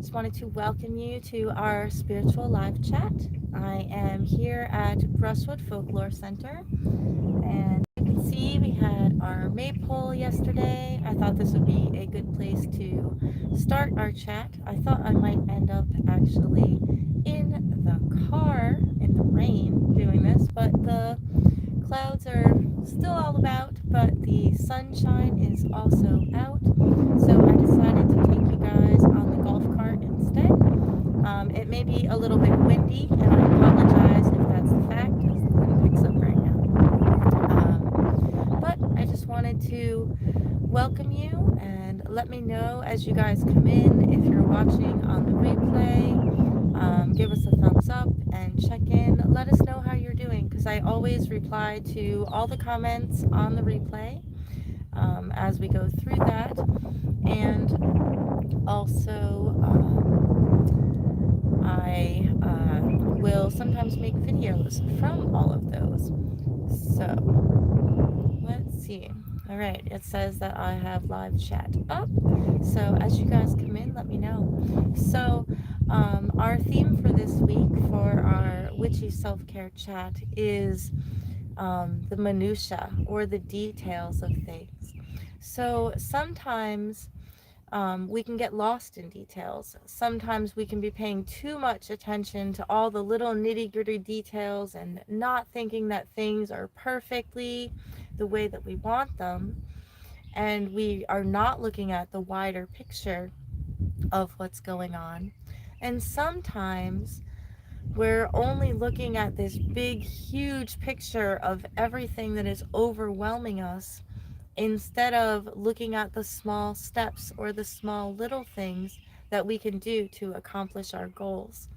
Just wanted to welcome you to our spiritual live chat. I am here at Brushwood Folklore Center, and you can see we had our maypole yesterday. I thought this would be a good place to start our chat. I thought I might end up actually in the car in the rain doing this, but the clouds are still all about, but the sunshine is also out. So I decided to take you guys on the golf cart instead. It may be a little bit windy, and I apologize if that's the fact, as the wind picks up right now. But I just wanted to welcome you and let me know as you guys come in. If you're watching on the replay, give us a thumbs up and check in. Let us know how you're doing, because I always reply to all the comments on the replay as we go through that. And also, I will sometimes make videos from all of those. So, let's see. All right, it says that I have live chat up. So as you guys come in, let me know. So our theme for this week for our Witchy self-care chat is the minutia, or the details of things. So sometimes we can get lost in details. Sometimes we can be paying too much attention to all the little nitty-gritty details and not thinking that things are perfectly the way that we want them. And we are not looking at the wider picture of what's going on. And sometimes we're only looking at this big, huge picture of everything that is overwhelming us, instead of looking at the small steps or the small little things that we can do to accomplish our goals.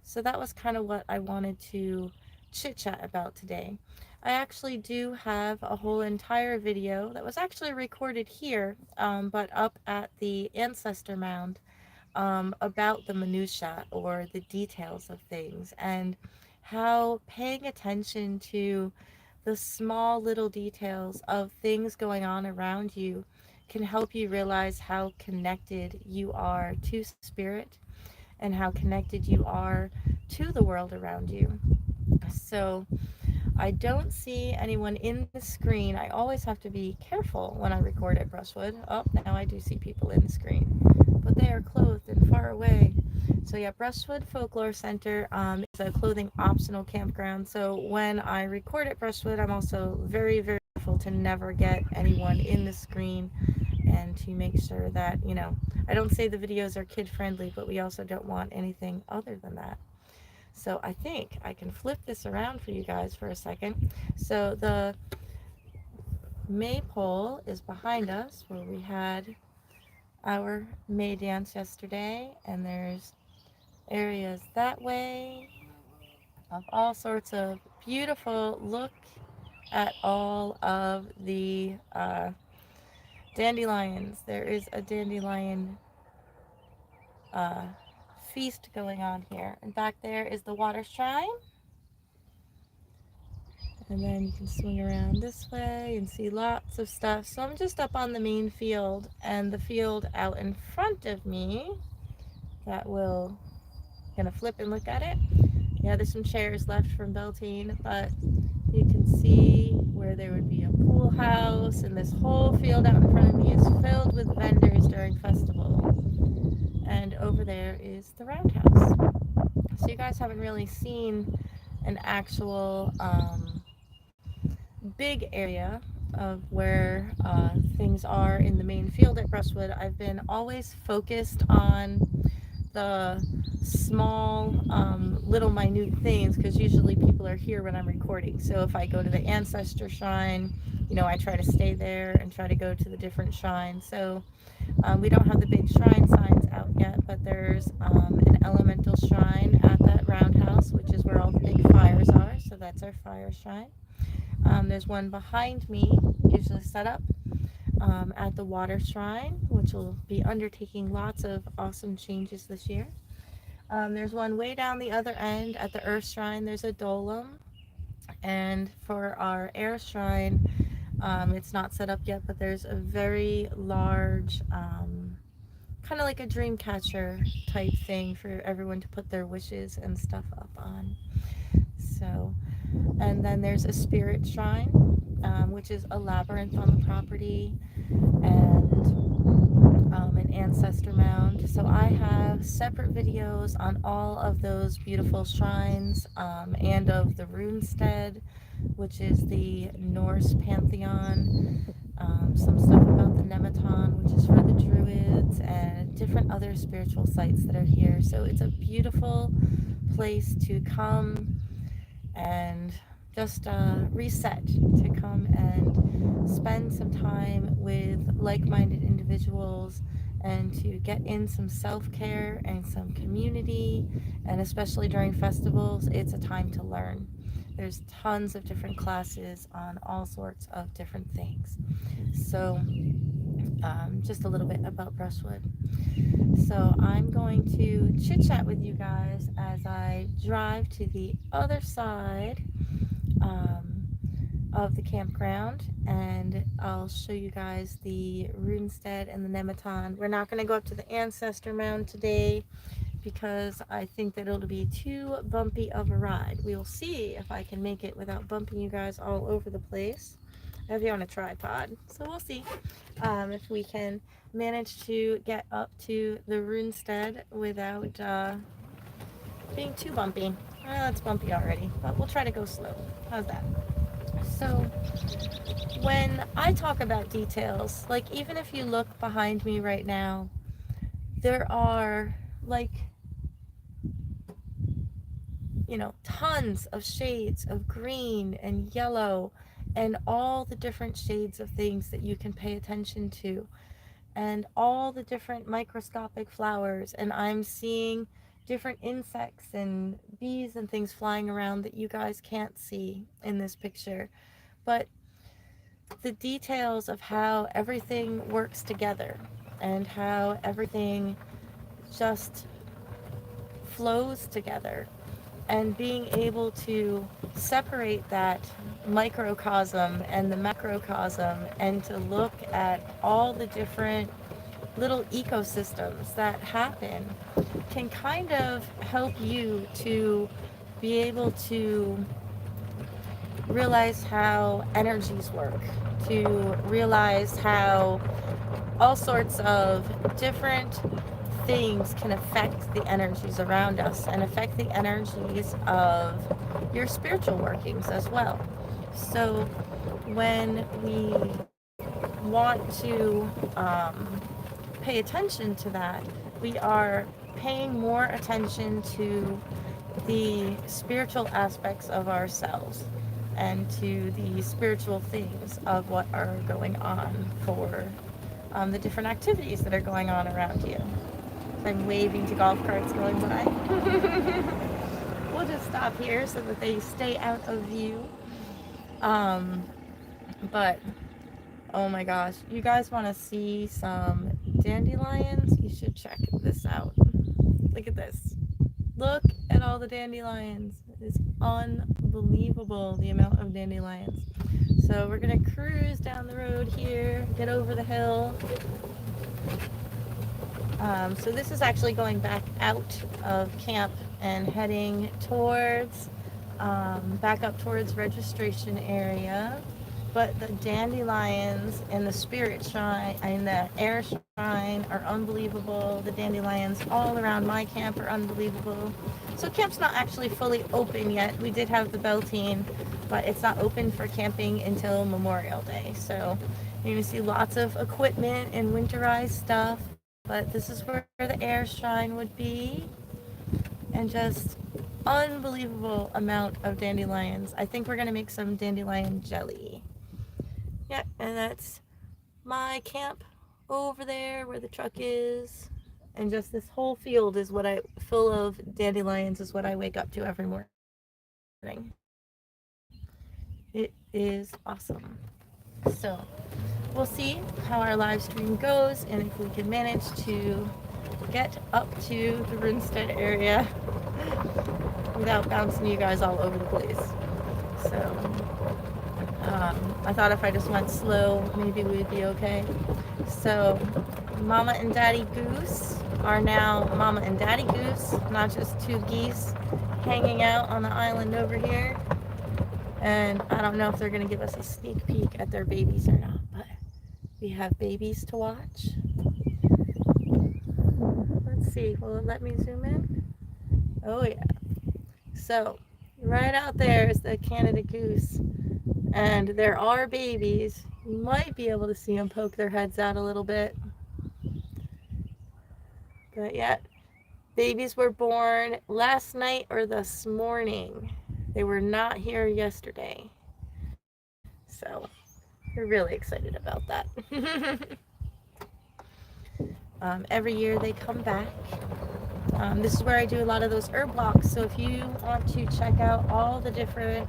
So that was kind of what I wanted to chit chat about today. I actually do have a whole entire video that was actually recorded here, but up at the ancestor mound, about the minutia, or the details of things, and how paying attention to the small little details of things going on around you can help you realize how connected you are to spirit, and how connected you are to the world around you. So I don't see anyone in the screen. I always have to be careful when I record at Brushwood. Oh, now I do see people in the screen, but they are clothed and far away. So yeah, Brushwood Folklore Center is a clothing optional campground. So when I record at Brushwood, I'm also very, very careful to never get anyone in the screen, and to make sure that, I don't say the videos are kid friendly, but we also don't want anything other than that. So I think I can flip this around for you guys for a second. So the maypole is behind us, where we had our May dance yesterday, and there's areas that way of all sorts of beautiful. Look at all of the dandelions. There is a dandelion uh, feast going on here, and back there is the water shrine. And then you can swing around this way and see lots of stuff. So I'm just up on the main field, and the field out in front of me, that will, gonna flip and look at it. Yeah, there's some chairs left from Beltane, but you can see where there would be a pool house, and this whole field out in front of me is filled with vendors during festival. And over there is the roundhouse. So you guys haven't really seen an actual big area of where things are in the main field at Brushwood. I've been always focused on the small, little minute things, because usually people are here when I'm recording. So if I go to the ancestor shrine, I try to stay there and try to go to the different shrines. So we don't have the big shrine signs out yet, but there's an elemental shrine at that roundhouse, which is where all the big fires are. So that's our fire shrine. There's one behind me, usually set up at the water shrine, which will be undertaking lots of awesome changes this year. There's one way down the other end at the earth shrine. There's a dolem. And for our air shrine, it's not set up yet, but there's a very large kind of like a dream catcher type thing for everyone to put their wishes and stuff up on. So, and then there's a spirit shrine, which is a labyrinth on the property, and an ancestor mound. So I have separate videos on all of those beautiful shrines, and of the runestead, which is the Norse pantheon, some stuff about the Nematon, which is for the druids, and different other spiritual sites that are here. So it's a beautiful place to come and just reset, to come and spend some time with like-minded individuals, and to get in some self-care and some community. And especially during festivals, it's a time to learn. There's tons of different classes on all sorts of different things. So just a little bit about Brushwood. So I'm going to chit chat with you guys as I drive to the other side um, of the campground, and I'll show you guys the runestead and the Nematon. We're not going to go up to the ancestor mound today because I think that it'll be too bumpy of a ride. We will see if I can make it without bumping you guys all over the place. I have you on a tripod, so we'll see if we can manage to get up to the runestead without being too bumpy. Well, it's bumpy already, but we'll try to go slow. How's that? So, when I talk about details, like even if you look behind me right now, there are like, tons of shades of green and yellow and all the different shades of things that you can pay attention to, and all the different microscopic flowers. And I'm seeing different insects and bees and things flying around that you guys can't see in this picture. But the details of how everything works together and how everything just flows together, and being able to separate that microcosm and the macrocosm, and to look at all the different little ecosystems that happen, can kind of help you to be able to realize how energies work, to realize how all sorts of different things can affect the energies around us and affect the energies of your spiritual workings as well. So when we want to pay attention to that, we are paying more attention to the spiritual aspects of ourselves and to the spiritual things of what are going on for the different activities that are going on around you. So I'm waving to golf carts going by. We'll just stop here so that they stay out of view. But oh my gosh, you guys want to see some dandelions? You should check this out. Look at this. Look at all the dandelions. It's unbelievable, the amount of dandelions. So we're gonna cruise down the road here, get over the hill. So this is actually going back out of camp and heading towards, back up towards registration area. But the dandelions and the spirit shrine and the air shrine are unbelievable. The dandelions all around my camp are unbelievable. So camp's not actually fully open yet. We did have the Beltane, but it's not open for camping until Memorial Day. So you're going to see lots of equipment and winterized stuff. But this is where the air shrine would be. And just unbelievable amount of dandelions. I think we're going to make some dandelion jelly. Yeah, and that's my camp over there where the truck is. And just this whole field is what full of dandelions is what I wake up to every morning. It is awesome. So we'll see how our live stream goes, and if we can manage to get up to the Runestead area without bouncing you guys all over the place. So I thought if I just went slow, maybe we'd be okay. So Mama and Daddy Goose are now Mama and Daddy Goose, not just two geese hanging out on the island over here. And I don't know if they're going to give us a sneak peek at their babies or not, but we have babies to watch. Let's see, will it let me zoom in? Oh yeah. So, right out there is the Canada goose, and there are babies. You might be able to see them poke their heads out a little bit. But yeah, babies were born last night or this morning. They were not here yesterday. So, we're really excited about that. Every year they come back. This is where I do a lot of those herb walks. So if you want to check out all the different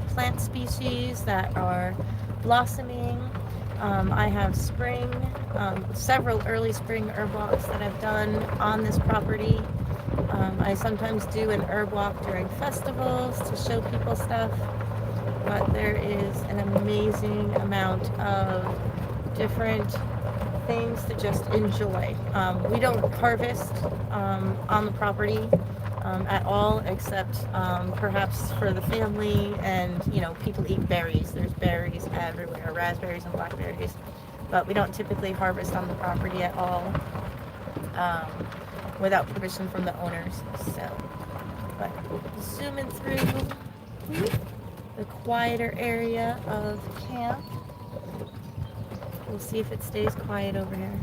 plant species that are blossoming, I have spring, several early spring herb walks that I've done on this property. I sometimes do an herb walk during festivals to show people stuff, but there is an amazing amount of different things to just enjoy. We don't harvest on the property at all, except perhaps for the family, and people eat berries. There's berries everywhere, raspberries and blackberries, but we don't typically harvest on the property at all um, without permission from the owners. So, but zooming through the quieter area of camp. We'll see if it stays quiet over here.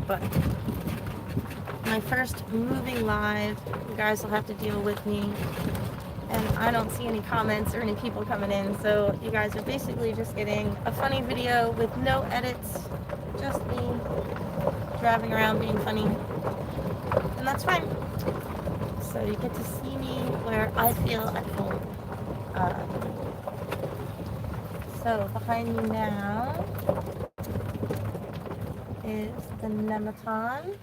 But my first moving live, you guys will have to deal with me. And I don't see any comments or any people coming in, so you guys are basically just getting a funny video with no edits, just me driving around being funny. And that's fine. So you get to see me where I feel at home. So behind me now is the Nematon.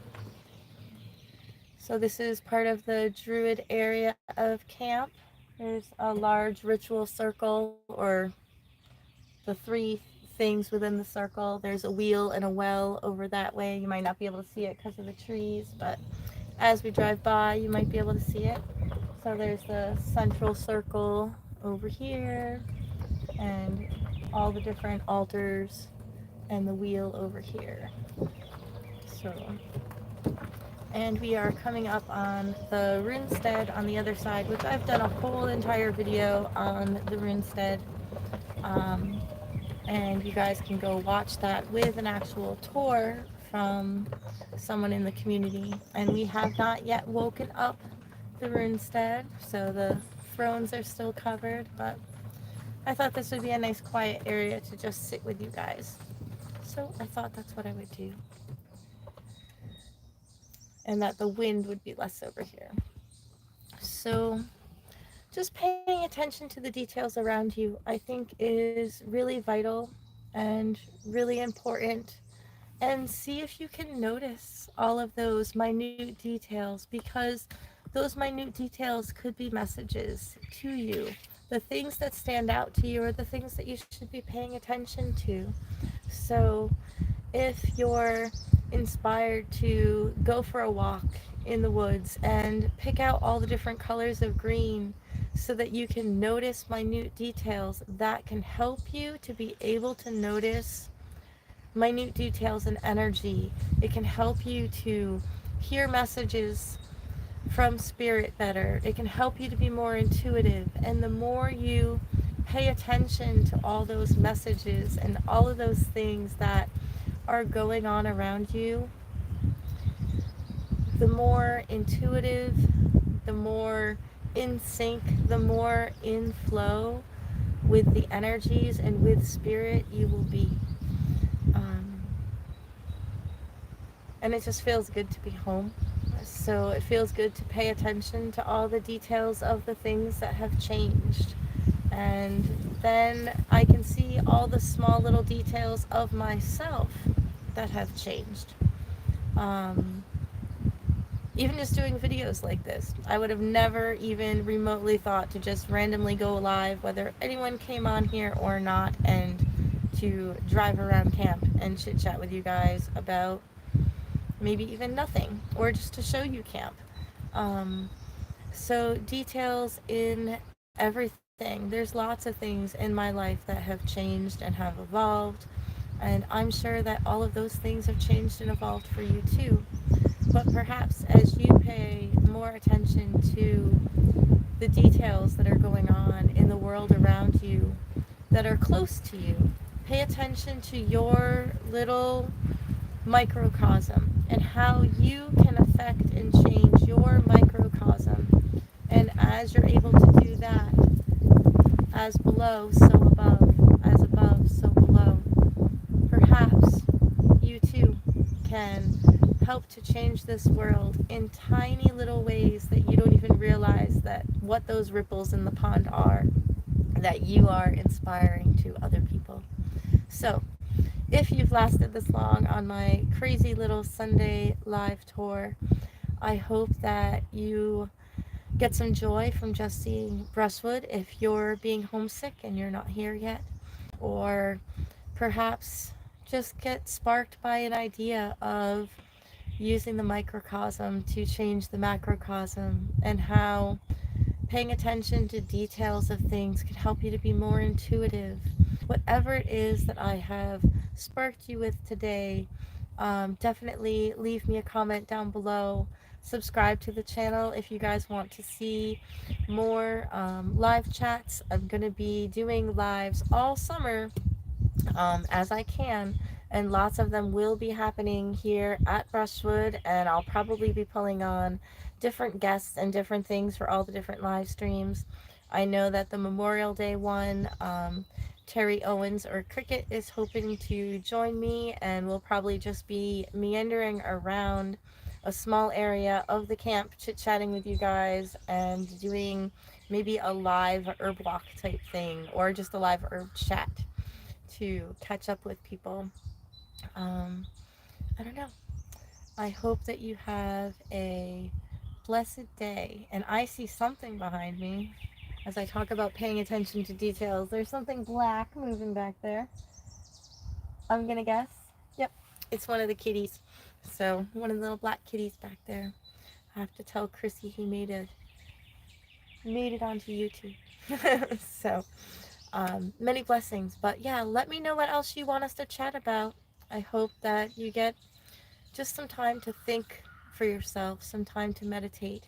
So this is part of the Druid area of camp. There's a large ritual circle, or the three things within the circle. There's a wheel and a well over that way. You might not be able to see it because of the trees, but as we drive by, you might be able to see it. So there's the central circle over here, and all the different altars, and the wheel over here. So, and we are coming up on the runestead on the other side, which I've done a whole entire video on the runestead, and you guys can go watch that with an actual tour from someone in the community. And we have not yet woken up the runestead, so the thrones are still covered, but I thought this would be a nice quiet area to just sit with you guys. So I thought that's what I would do. And that the wind would be less over here. So just paying attention to the details around you, I think, is really vital and really important. And see if you can notice all of those minute details, because those minute details could be messages to you. The things that stand out to you are the things that you should be paying attention to. So if you're inspired to go for a walk in the woods and pick out all the different colors of green so that you can notice minute details, that can help you to be able to notice minute details and energy. It can help you to hear messages from spirit better. It can help you to be more intuitive. And the more you pay attention to all those messages and all of those things that are going on around you, the more intuitive, the more in sync, the more in flow with the energies and with spirit you will be. And it just feels good to be home. So it feels good to pay attention to all the details of the things that have changed. And then I can see all the small little details of myself that have changed. Even just doing videos like this, I would have never even remotely thought to just randomly go live, whether anyone came on here or not, and to drive around camp and chit chat with you guys about maybe even nothing, or just to show you camp. Um, so, details in everything. There's lots of things in my life that have changed and have evolved, and I'm sure that all of those things have changed and evolved for you too. But perhaps as you pay more attention to the details that are going on in the world around you that are close to you, pay attention to your little microcosm and how you can affect and change your microcosm. And as you're able to do that, as below, so above, so below, perhaps you too can help to change this world in tiny little ways that you don't even realize that what those ripples in the pond are, that you are inspiring to other people. So, if you've lasted this long on my crazy little Sunday live tour, I hope that you get some joy from just seeing Brushwood if you're being homesick and you're not here yet. Or perhaps just get sparked by an idea of using the microcosm to change the macrocosm, and how paying attention to details of things can help you to be more intuitive. Whatever it is that I have sparked you with today, definitely leave me a comment down below. Subscribe to the channel if you guys want to see more live chats. I'm going to be doing lives all summer as I can, and lots of them will be happening here at Brushwood, and I'll probably be pulling on different guests and different things for all the different live streams. I know that the Memorial Day one, Terry Owens or Cricket is hoping to join me, and we'll probably just be meandering around a small area of the camp, chit-chatting with you guys and doing maybe a live herb walk type thing, or just a live herb chat to catch up with people. Um, I don't know. I hope that you have a blessed day. And I see something behind me as I talk about paying attention to details. There's something black moving back there. I'm going to guess. Yep, it's one of the kitties. So, one of the little black kitties back there. I have to tell Chrissy he made it onto YouTube. So, many blessings. But yeah, let me know what else you want us to chat about. I hope that you get just some time to think for yourself, some time to meditate.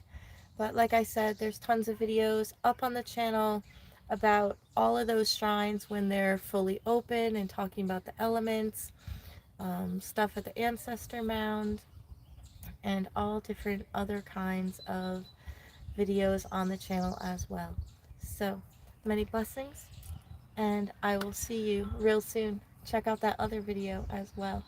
But like I said, there's tons of videos up on the channel about all of those shrines when they're fully open, and talking about the elements, stuff at the ancestor mound, and all different other kinds of videos on the channel as well. So, many blessings, and I will see you real soon. Check out that other video as well.